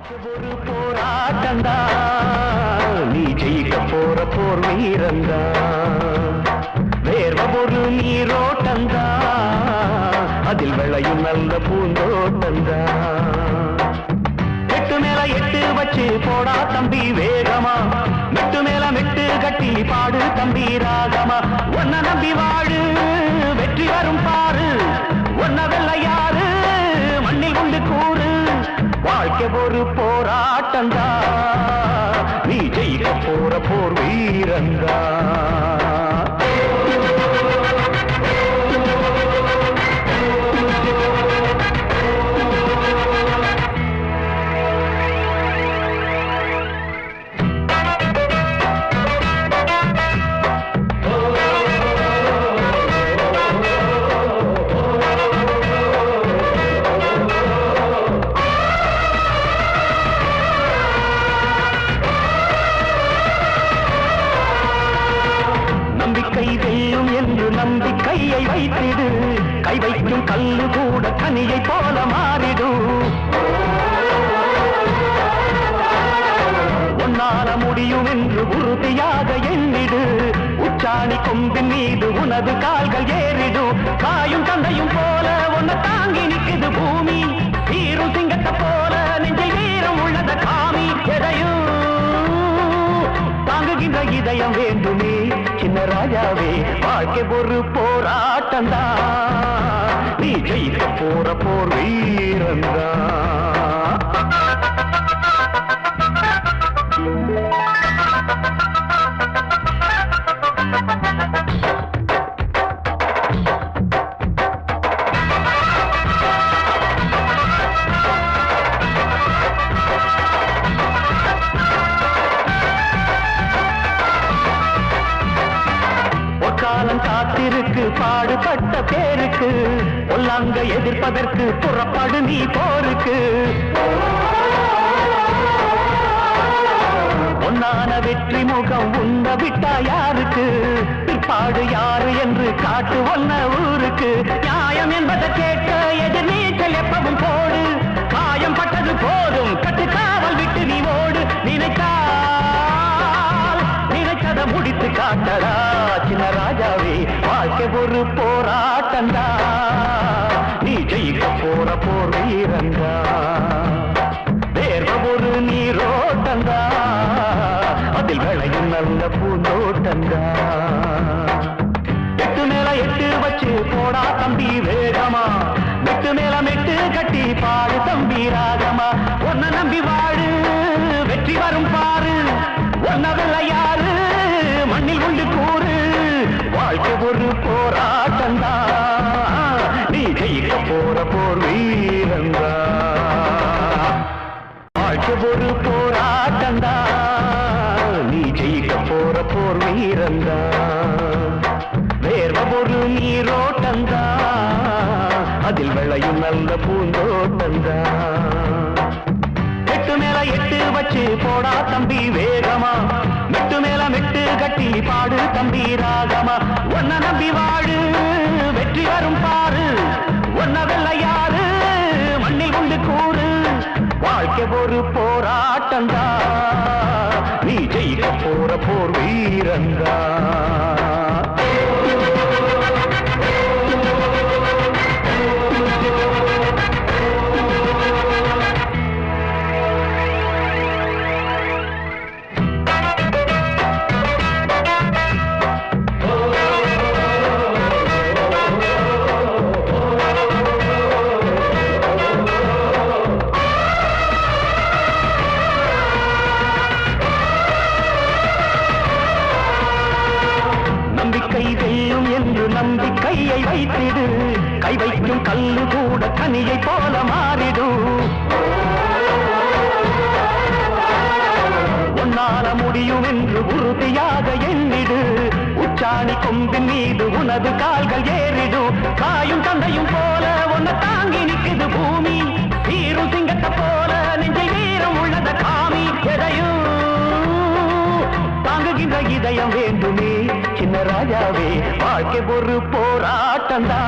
ஒரு போராட்டந்தா நீ ஜெயிக்க போற போர் வீரந்தா வேர்வ ஒரு நீரோட்டந்தா அதில் விளையும் நல்ல பூந்தோட்டந்தா எட்டு மேல எட்டு வச்சு போடா தம்பி வேகமா மெட்டு மேல மெட்டு கட்டி பாடு தம்பி ராகமா ஒன்ன நம்பி வாழு வெற்றி வரும் பாரு ஒன்ன வெள்ளையாரு மண்ணில் உண்டு கூறு வாழ்க்கை ஒரு போராட்டந்தா நீ ஜெயிக்க போற போர் வீரந்தா நம்பிக்கையை வைத்திடு கை வைக்கும் கல்லு கூட கனியை போல மாறிடும் உன்னால முடியும் என்று உறுதியாக எண்ணிடு உச்சாணி கொம்பின் மீது உனது கால்கள் ஏறிடும் காயும் தந்தையும் போல உன்னை தாங்கி நிற்குது பூமி சீரும் சிங்கத்தை போல நெஞ்சில் வீரம் உள்ளத காமி எதையும் தாங்குகின்ற இதயம் வேண்டுமே சின்ன ராஜாவே வாழ்க்கை ஒரு போராட்டந்தா நீ ஜெயிக்க போற போர் வீரந்தா காலம் காத்திருக்கு பாடுபட்ட பேருக்கு பொல்லாங்க எதிர்ப்பதற்கு புறப்படு நீ போருக்கு பொன்னான வெற்றி முகம் உண்ண விட்டா யாருக்கு பிற்பாடு யாரு என்று காட்டு ஒன்ன ஊருக்கு நியாயம் என்பதை கேட்க எதிர் நீச்சல் எப்பவும் போடு காயம் பட்டது போதும் கட்டு காவல் விட்டு நீ ஓடு நினைச்சத முடித்து காட்டடா சின்ன ராஜாவே வாழ்க்கை ஒரு போராட்டந்தா நீ ஜெயிக்க போற போர் வீரந்தா வேர்வ ஒரு நீரோட்டந்தா அதில் விளையும் நல்ல பூந்தோட்டந்தா எட்டு மேல எட்டு வச்சு போடா தம்பி வேகமா மெட்டு மேல மெட்டு கட்டி பாடு தம்பி ராகமா ஒன்ன நம்பி வாழு வெற்றி வரும் பாரு ஒன்ன வெள்ளையாரு மண்ணில் உண்டு கூறு வாழ்க்கை ஒரு போராட்டந்தா நீ ஜெயிக்க போற போர் வீரந்தா வாழ்க்கை ஒரு போராட்டந்தா நீ ஜெயிக்க போற போர் வீரந்தா வேர்வ ஒரு நீரோட்டந்தா அதில் விளையும் நல்ல பூந்தோட்டந்தா எட்டு மேல எட்டு வச்சு போடா தம்பி வேகமா மெட்டு மேல மெட்டு கட்டி பாடு தம்பி ராகமா ஒன்ன நம்பி வாழு வெற்றி வரும் பாரு ஒன்ன வெள்ளையாரு மண்ணில் உண்டு கூறு வாழ்க்கை ஒரு போராட்டந்தா நீ ஜெயிக்க போற போர் வீரந்தா நம்பிக்கையை வைத்திடு கை வைக்கும் கல்லு கூட கனியை போல மாறிடும் உன்னால முடியும் என்று உறுதியாக எண்ணிடு உச்சாணி கொம்பின் மீது உனது கால்கள் ஏறிடும் காயும் தந்தையும் போல உன்னை தாங்கி நிற்குது பூமி சீரும் சிங்கத்தை போல நெஞ்சில் வீரம் உள்ளத காமி எதையும் தாங்குகின்ற இதயம் வேண்டுமே சின்ன ராஜாவே வாழ்க்கை ஒரு போராட்டந்தா